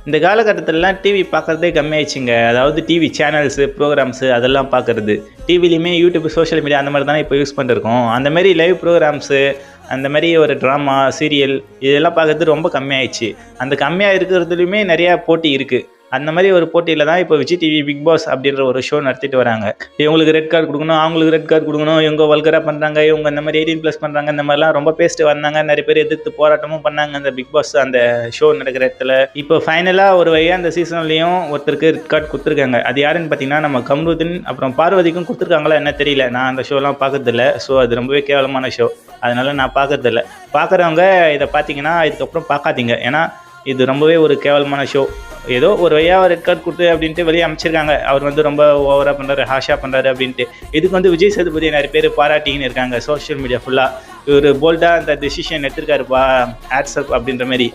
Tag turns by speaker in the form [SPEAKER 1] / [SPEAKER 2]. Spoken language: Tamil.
[SPEAKER 1] இந்த காலகட்டத்திலலாம் டிவி பார்க்குறதே கம்மியாயிடுச்சுங்க. அதாவது டிவி சேனல்ஸு, ப்ரோகிராம்ஸு அதெல்லாம் பார்க்குறது. டிவிலையுமே யூடியூப், சோஷியல் மீடியா அந்த மாதிரி தானே இப்போ யூஸ் பண்ணிருக்கோம். அந்த மாதிரி லைவ் ப்ரோகிராம்ஸு, அந்த மாதிரி ஒரு ட்ராமா, சீரியல் இதெல்லாம் பார்க்குறது ரொம்ப கம்மியாயிடுச்சு. அந்த கம்மியாக இருக்கிறதுலையுமே நிறையா போட்டி இருக்குது. அந்த மாதிரி ஒரு போட்டியில் தான் இப்போ விஜய் டிவி பிக் பாஸ் அப்படின்ற ஒரு ஷோ நடத்திட்டு வராங்க. இவங்களுக்கு ரெட் கார்டு கொடுக்கணும், அவங்களுக்கு ரெட் கார்டு கொடுக்கணும், இவங்க வல்கராக பண்ணுறாங்க, இவங்க இந்த மாதிரி 18+ பண்ணுறாங்க, இந்த மாதிரிலாம் ரொம்ப பேசிட்டு வந்தாங்க. நிறைய பேர் எதிர்த்து போராட்டமும் பண்ணாங்க அந்த பிக் பாஸ் அந்த ஷோ நடக்கிற இடத்துல. இப்போ ஃபைனலாக ஒரு வழியாக அந்த சீசன்லேயும் ஒருத்தருக்கு ரெட் கார்டு கொடுத்துருக்காங்க. அது யாருன்னு பார்த்தீங்கன்னா நம்ம கம்ருதீன் அப்புறம் பார்வதிக்கும் கொடுத்துருக்காங்களா என்ன தெரியல. நான் அந்த ஷோலாம் பார்க்கறதில்ல. ஸோ அது ரொம்பவே கேவலமான ஷோ. அதனால நான் பார்க்கறதில்ல. பார்க்குறவங்க இதை பார்த்தீங்கன்னா இதுக்கப்புறம் பார்க்காதீங்க. ஏன்னா இது ரொம்பவே ஒரு கேவலமான ஷோ. ஏதோ ஒரு வழியாக ரெட் கார்டு கொடுத்து அப்படின்ட்டு வெளியே அமைச்சிருக்காங்க. அவர் வந்து ரொம்ப ஓவராக பண்ணுறாரு, ஹாஷாக பண்ணுறாரு அப்படின்ட்டு. இதுக்கு வந்து விஜய் சேதுபதி நிறைய பேர் பாராட்டின்னு இருக்காங்க சோஷியல் மீடியா ஃபுல்லாக. இவர் போல்டாக அந்த டெசிஷன் எடுத்திருக்காருப்பா, ஆட்ஸ்அப் அப்படின்ற மாதிரி.